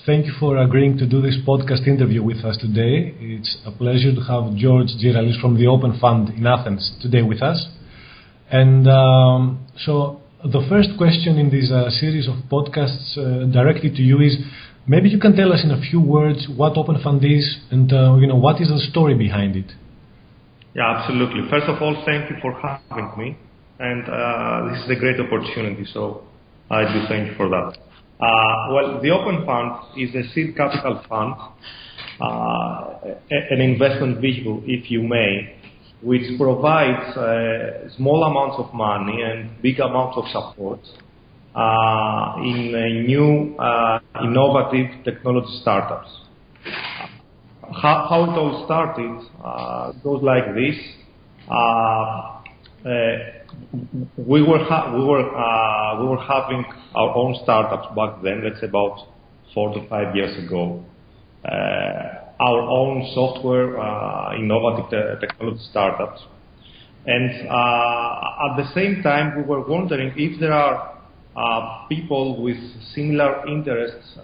Thank you for agreeing to do this podcast interview with us today. It's a pleasure to have George Tziralis from the OpenFund in Athens today with us. And so the first question in this series of podcasts directly to you is, maybe you can tell us in a few words what OpenFund is and what is the story behind it. Yeah, absolutely. First of all, thank you for having me. And this is a great opportunity, so I do thank you for that. Well, the OpenFund is a seed capital fund, an investment vehicle, if you may, which provides small amounts of money and big amounts of support in new innovative technology startups. How it all started goes like this. We were having our own startups back then, let's say about 4 to 5 years ago. Our own software, innovative technology startups. And at the same time, we were wondering if there are people with similar interests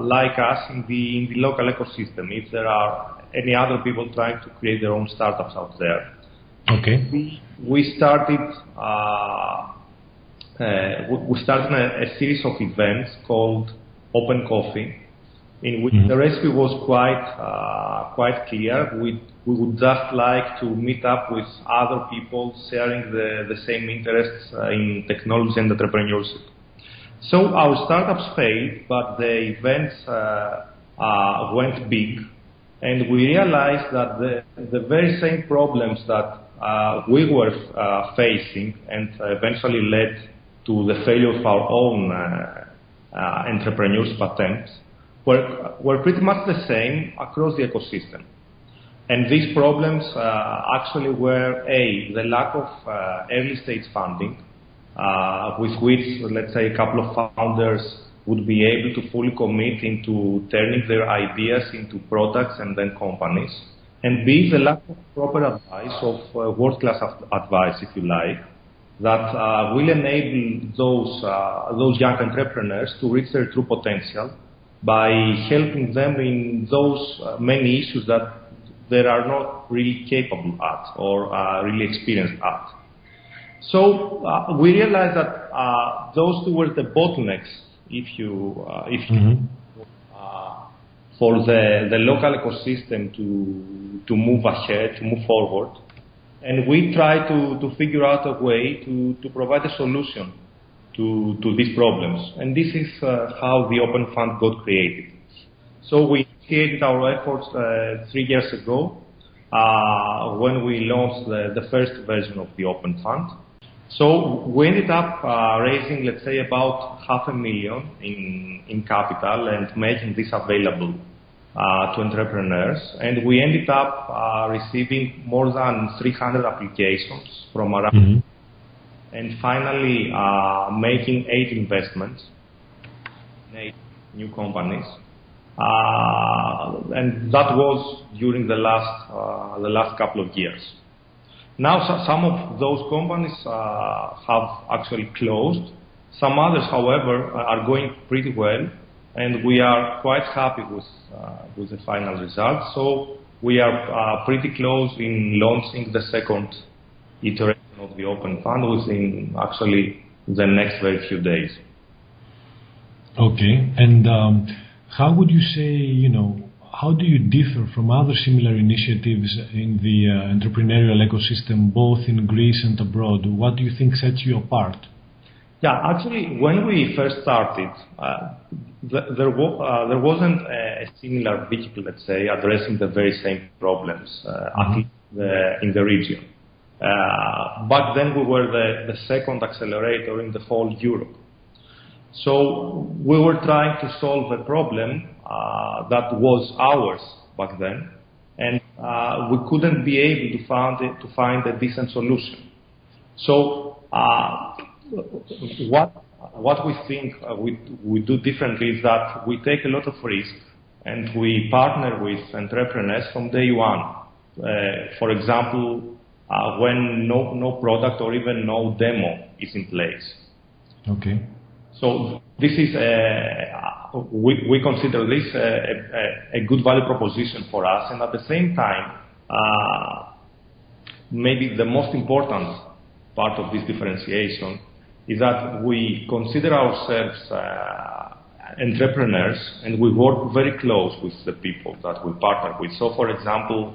like us in the local ecosystem, if there are any other people trying to create their own startups out there. Okay. We started a series of events called Open Coffee, in which the recipe was quite clear. We would just like to meet up with other people sharing the same interests in technology and entrepreneurship. So our startups failed, but the events went big, and we realized that the very same problems that we were facing and eventually led to the failure of our own entrepreneurship attempts were pretty much the same across the ecosystem. And these problems actually were the lack of early stage funding, with which, let's say, a couple of founders would be able to fully commit into turning their ideas into products and then companies. And B, the lack of proper advice, of world-class advice, if you like, that will enable those young entrepreneurs to reach their true potential by helping them in those many issues that they are not really capable at or really experienced at. So we realized that those two were the bottlenecks, for the local ecosystem to move ahead, to move forward. And we try to figure out a way to provide a solution to these problems. And this is how the OpenFund got created. So we initiated our efforts 3 years ago when we launched the first version of the OpenFund. So we ended up raising, let's say, about $500,000 in capital and making this available to entrepreneurs. And we ended up receiving more than 300 applications from around, and finally making 8 investments in 8 new companies. And that was during the last couple of years. Now, some of those companies have actually closed. Some others, however, are going pretty well, and we are quite happy with the final result. So we are pretty close in launching the second iteration of the OpenFund within actually the next very few days. Okay, and how would you say, how do you differ from other similar initiatives in the entrepreneurial ecosystem, both in Greece and abroad? What do you think sets you apart? Yeah, actually, when we first started, there wasn't a similar vehicle, let's say, addressing the very same problems, at least in the region. Back then, we were the second accelerator in the whole Europe. So we were trying to solve a problem that was ours back then, and we couldn't be able to find a decent solution. So what we think we do differently is that we take a lot of risk and we partner with entrepreneurs from day one. For example, when no product or even no demo is in place. Okay. So this is we consider this a good value proposition for us, and at the same time, maybe the most important part of this differentiation is that we consider ourselves entrepreneurs, and we work very close with the people that we partner with. So, for example,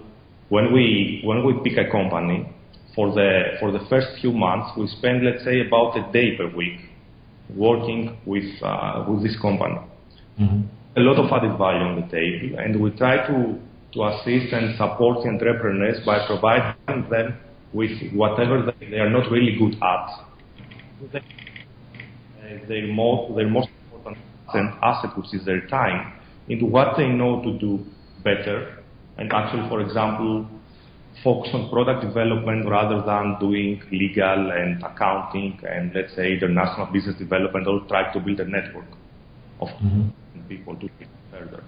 when we pick a company, for the first few months, we spend, let's say, about a day per week working with this company. Mm-hmm. A lot of added value on the table, and we try to assist and support the entrepreneurs by providing them with whatever they are not really good at. Their most important asset, which is their time, into what they know to do better, and actually, for example, focus on product development rather than doing legal and accounting and, let's say, international business development, or try to build a network of people to take further.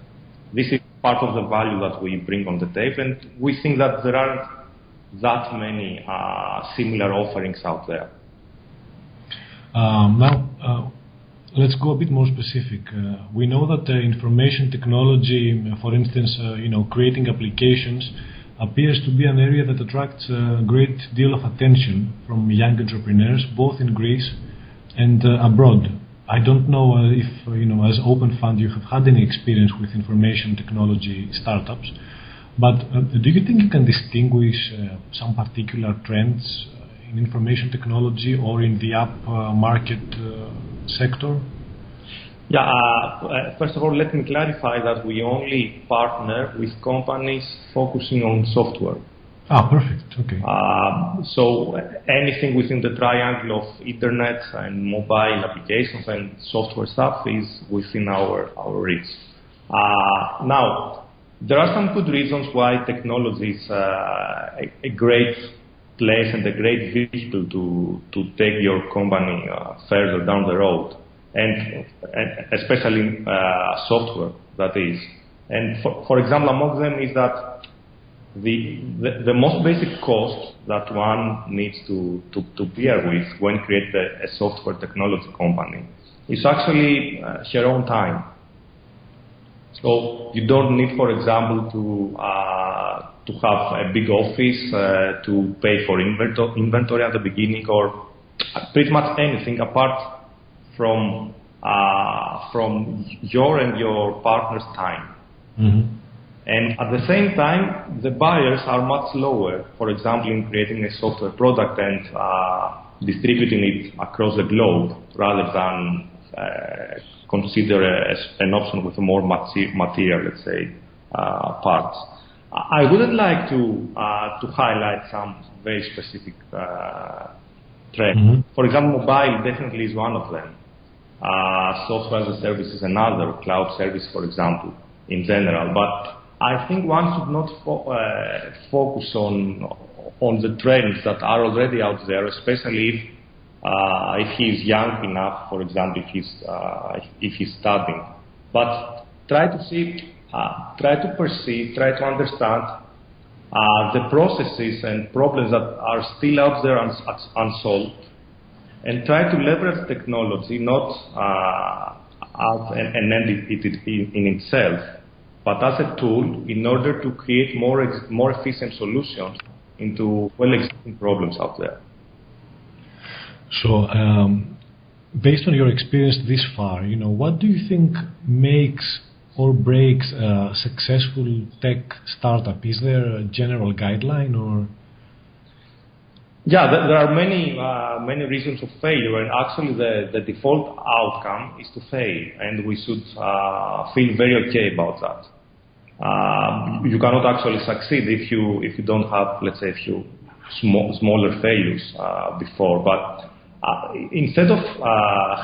This is part of the value that we bring on the table, and we think that there aren't that many similar offerings out there. Now, let's go a bit more specific. We know that information technology, for instance, creating applications, appears to be an area that attracts a great deal of attention from young entrepreneurs, both in Greece and abroad. I don't know if, as OpenFund, you have had any experience with information technology startups, but do you think you can distinguish some particular trends in information technology or in the app market sector? Yeah, first of all, let me clarify that we only partner with companies focusing on software. Ah, perfect. Okay. So anything within the triangle of internet and mobile applications and software stuff is within our reach. Now, there are some good reasons why technology is a great place and a great vehicle to take your company further down the road. And especially software, that is. And for example, among them is that the most basic cost that one needs to bear with when creating a software technology company is actually her own time. So you don't need, for example, to have a big office to pay for inventory at the beginning, or pretty much anything apart from your and your partner's time. Mm-hmm. And at the same time, the barriers are much lower, for example, in creating a software product and distributing it across the globe, rather than consider an option with a more material, let's say, parts. I wouldn't like to highlight some very specific trends. Mm-hmm. For example, mobile definitely is one of them. Software as a service is another, cloud service, for example, in general. But I think one should not focus on the trends that are already out there, especially if he is young enough, for example, if he's studying. But try to see, try to perceive, try to understand the processes and problems that are still out there unsolved, and try to leverage technology not as an end in itself, but as a tool in order to create more efficient solutions into well-existing problems out there. So, based on your experience this far, what do you think makes or breaks a successful tech startup? Is there a general guideline, or? Yeah, there are many reasons of failure, and actually the default outcome is to fail, and we should feel very okay about that. You cannot actually succeed if you don't have, let's say, a few smaller failures before. But instead of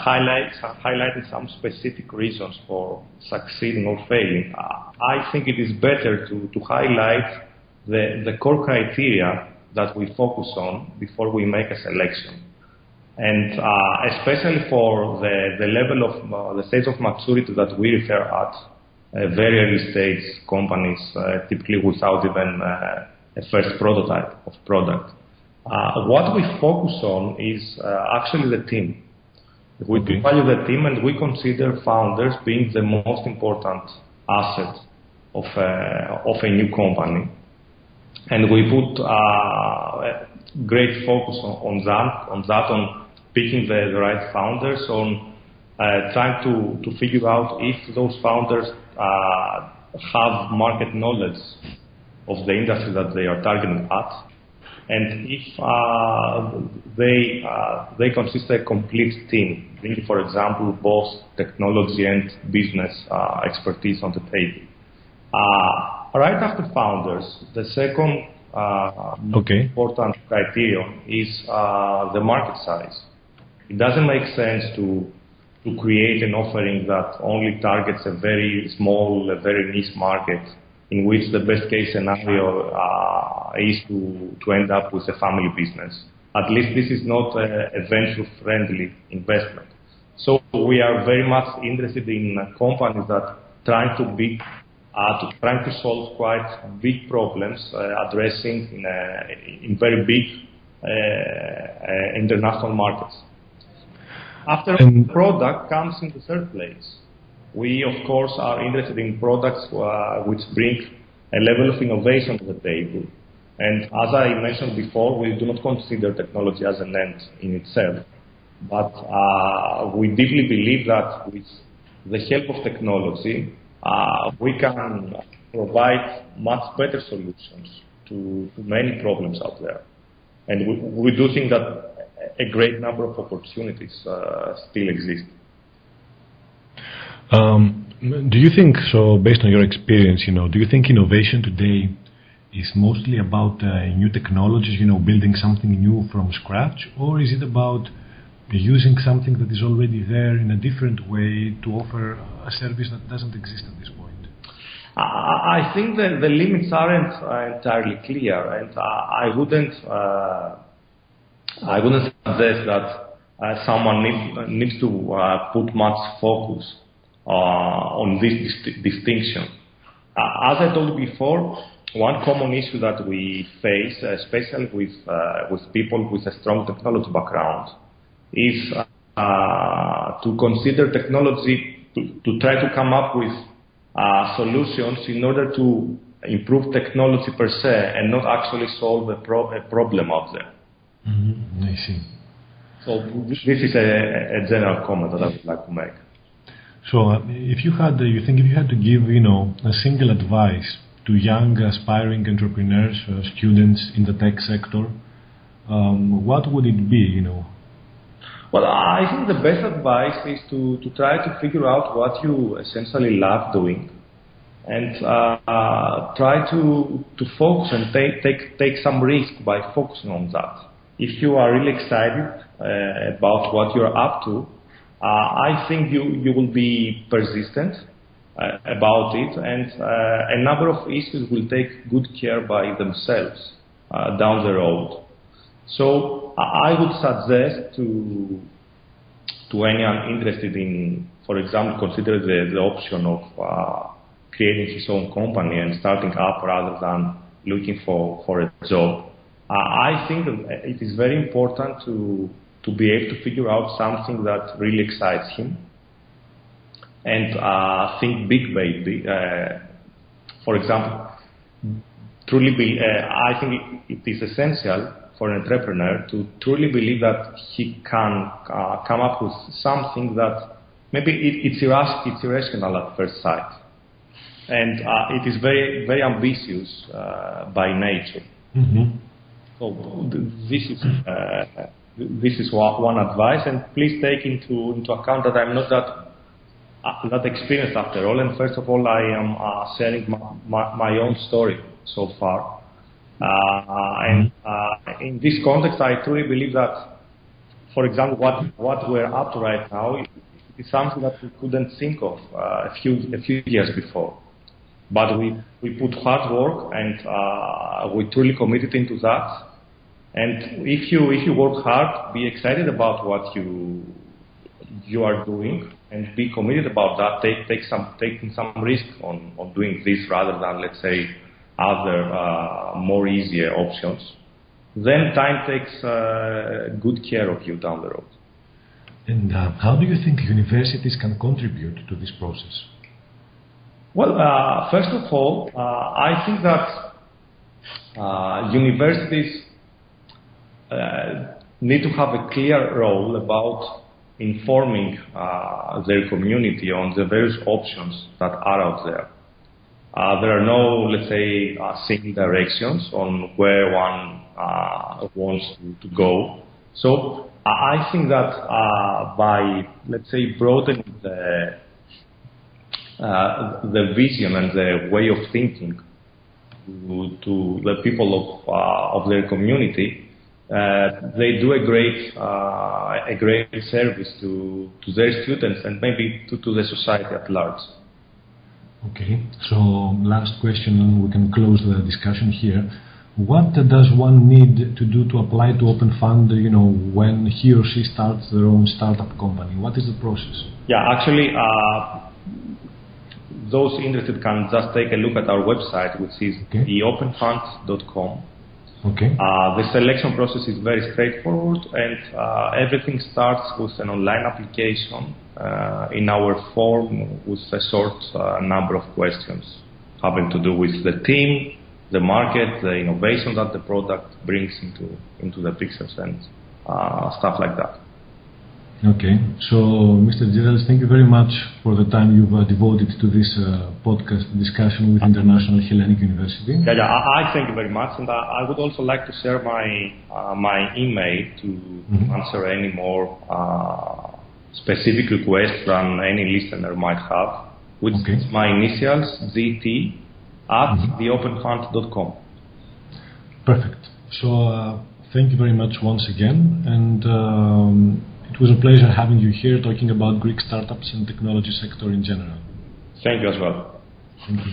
highlighting some specific reasons for succeeding or failing, I think it is better to highlight the core criteria that we focus on before we make a selection. And especially for the level of the stage of maturity that we refer at, very early stage companies, typically without even a first prototype of product. What we focus on is actually the team. We Okay. value the team, and we consider founders being the most important asset of a new company. And we put great focus on picking the right founders, on trying to figure out if those founders have market knowledge of the industry that they are targeting at, and if they consist of a complete team, bringing, for example, both technology and business expertise on the table. Right after founders, the second important criterion is the market size. It doesn't make sense to create an offering that only targets a very small, a very niche market, in which the best case scenario is to end up with a family business. At least this is not a venture-friendly investment. So we are very much interested in companies that trying to solve quite big problems, addressing in very big international markets. After the product comes in the third place. We, of course, are interested in products which bring a level of innovation to the table. And as I mentioned before, we do not consider technology as an end in itself. But we deeply believe that with the help of technology, we can provide much better solutions to many problems out there. And we do think that a great number of opportunities still exist. Do you think, so based on your experience, do you think innovation today is mostly about new technologies, building something new from scratch, or is it about using something that is already there in a different way to offer a service that doesn't exist at this point? I think that the limits aren't entirely clear, and I wouldn't suggest that someone needs to put much focus on this distinction. As I told you before, one common issue that we face, especially with people with a strong technology background, is to consider technology, to try to come up with solutions in order to improve technology per se and not actually solve a problem out there. Mm-hmm. I see. So this is a general comment that I would like to make. So if you had to give, a single advice to young aspiring entrepreneurs, students in the tech sector, what would it be, Well, I think the best advice is to try to figure out what you essentially love doing, and try to focus and take some risk by focusing on that. If you are really excited about what you're up to, I think you will be persistent about it, and a number of issues will take good care by themselves down the road. So I would suggest to anyone interested in, for example, consider the option of creating his own company and starting up rather than looking for a job. I think that it is very important to be able to figure out something that really excites him, and think big, baby. For example, I think it is essential for an entrepreneur to truly believe that he can come up with something that maybe it's irrational at first sight, and it is very, very ambitious by nature. Mm-hmm. So this is one advice, and please take into account that I'm not that experienced after all, and first of all I am sharing my own story so far. And in this context, I truly believe that, for example, what we're up to right now is something that we couldn't think of a few years before. But we put hard work, and we truly committed into that. And if you work hard, be excited about what you are doing, and be committed about that. Taking some risk on doing this rather than, let's say, other more easier options. Then time takes good care of you down the road. And how do you think universities can contribute to this process? Well, first of all, I think that universities need to have a clear role about informing their community on the various options that are out there. There are no, let's say, single directions on where one wants to go. So I think that by, let's say, broadening the vision and the way of thinking to the people of their community, they do a great service to their students and maybe to the society at large. Okay, so last question and we can close the discussion here. What does one need to do to apply to OpenFund, when he or she starts their own startup company? What is the process? Yeah, actually, those interested can just take a look at our website, which is theopenfund.com. Okay. The selection process is very straightforward, and everything starts with an online application in our form with a short number of questions having to do with the team, the market, the innovation that the product brings into the pictures, and stuff like that. Okay, so Mr. Tziralis, thank you very much for the time you've devoted to this podcast discussion with International Hellenic University. Yeah, I thank you very much, and I would also like to share my email to answer any more specific requests than any listener might have, which is my initials, gt@theopenfund.com. Perfect. So thank you very much once again, and it was a pleasure having you here talking about Greek startups and technology sector in general. Thank you as well. Thank you.